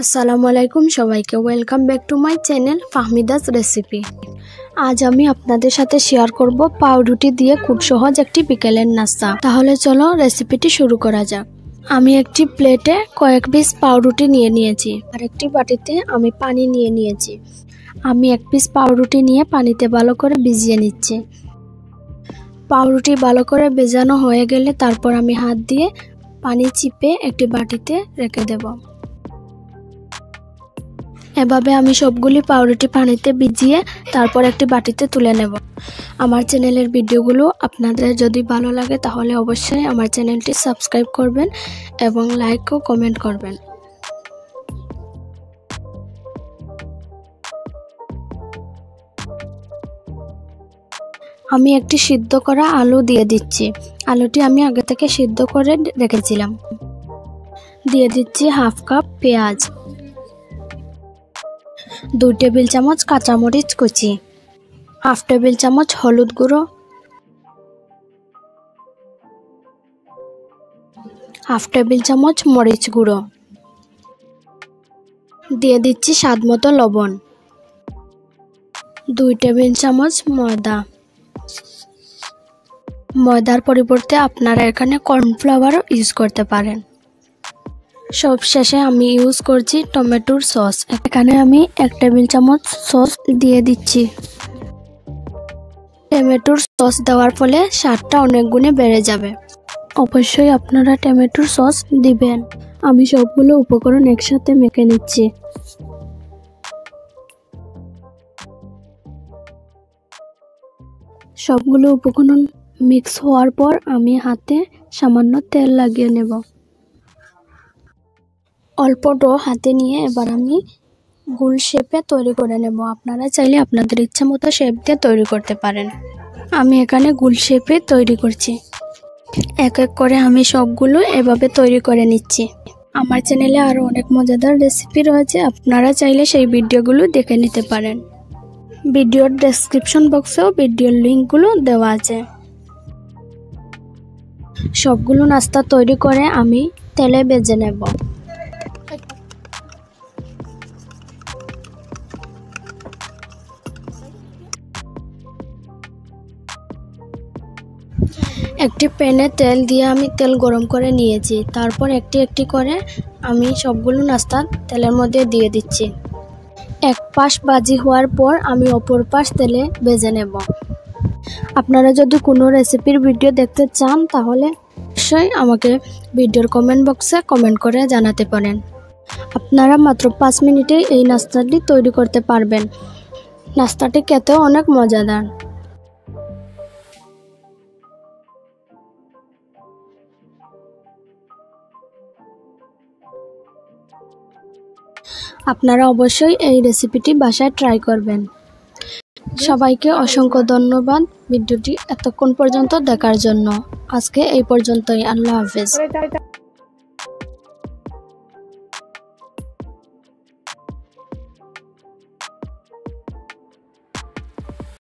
আসসালামু আলাইকুম সবাইকে welcome back to my channel Fahmida's recipe. আজ আমি আপনাদের সাথে শেয়ার করব পাউরুটি দিয়ে খুব সহজ একটি বিকেলের নাস্তা। তাহলে চলো রেসিপিটি শুরু করা যাক। আমি একটি প্লেটে কয়েক পিস পাউরুটি নিয়ে নিয়েছি আর একটি বাটিতে আমি পানি নিয়ে নিয়েছি। আমি এক পিস পাউরুটি নিয়ে পানিতে ভালো করে ভিজিয়ে নিচ্ছি। পাউরুটি ভালো করে ভেজানো হয়ে গেলে তারপর আমি হাত দিয়ে পানি চিপে একটি বাটিতে রেখে দেব। এভাবে আমি সবগুলি পাউরুটি পানিতে ভিজিয়ে তারপর একটি বাটিতে তুলে নেব। আমার চ্যানেলের ভিডিওগুলো আপনাদের যদি ভালো লাগে তাহলে অবশ্যই আমার চ্যানেলটি সাবস্ক্রাইব করবেন এবং লাইক ও কমেন্ট করবেন। আমি একটি সিদ্ধ করা আলু দিয়ে দিচ্ছি। আলুটি আমি আগে থেকে সিদ্ধ করে রেখেছিলাম। দিয়ে দিচ্ছি হাফ কাপ পেঁয়াজ, 2 টেবিল চামচ কাঁচামরিচ কুচি, হাফ টেবিল চামচ হলুদ গুঁড়ো, হাফ টেবিল চামচ মরিচ গুঁড়ো, দিয়ে দিচ্ছি স্বাদ মতো লবণ, 2 টেবিল চামচ ময়দা। ময়দার পরিবর্তে আপনারা এখানে কর্নফ্লাওয়ারও ইউজ করতে পারেন। সব শেষে আমি ইউজ করছি টমেটোর সস। এখানে আমি 1 টেবিল চামচ সস দিয়ে দিচ্ছি। টমেটোর সস দেওয়ার ফলে স্বাদটা অনেক গুণে বেড়ে যাবে। অবশ্যই আপনারা টমেটোর সস দিবেন। আমি সবগুলো উপকরণ একসাথে মেখে নিচ্ছি। সবগুলো উপকরণ মিক্স হওয়ার পর আমি হাতে সামান্য তেল লাগিয়ে নেব। অল্প ডো হাতে নিয়ে এবার আমি গোল শেপে তৈরি করে নেব। আপনারা চাইলে আপনাদের ইচ্ছা মতো শেপ দিয়ে তৈরি করতে পারেন। আমি এখানে গোল শেপে তৈরি করছি। এক এক করে আমি সবগুলো এভাবে তৈরি করে নিচ্ছি। আমার চ্যানেলে আরও অনেক মজাদার রেসিপি রয়েছে, আপনারা চাইলে সেই ভিডিওগুলো দেখে নিতে পারেন। ভিডিওর ডেসক্রিপশন বক্সেও ভিডিওর লিঙ্কগুলো দেওয়া আছে। সবগুলো নাস্তা তৈরি করে আমি তেলে ভেজে নেব। একটি প্যানে তেল দিয়ে আমি তেল গরম করে নিয়েছি। তারপর একটি একটি করে আমি সবগুলো নাস্তা তেলের মধ্যে দিয়ে দিচ্ছি। এক পাশ ভাজি হওয়ার পর আমি অপর পাশ তেলে ভেজে নেব। আপনারা যদি কোনো রেসিপির ভিডিও দেখতে চান তাহলে অবশ্যই আমাকে ভিডিওর কমেন্ট বক্সে কমেন্ট করে জানাতে পারেন। আপনারা মাত্র 5 মিনিটেই এই নাস্তাটি তৈরি করতে পারবেন। নাস্তাটি খেতেও অনেক মজাদার। আপনারা অবশ্যই এই রেসিপিটি বাসায় ট্রাই করবেন। সবাইকে অসংখ্য ধন্যবাদ ভিডিওটি এতক্ষণ পর্যন্ত দেখার জন্য। আজকে এই পর্যন্তই। আল্লাহ হাফেজ।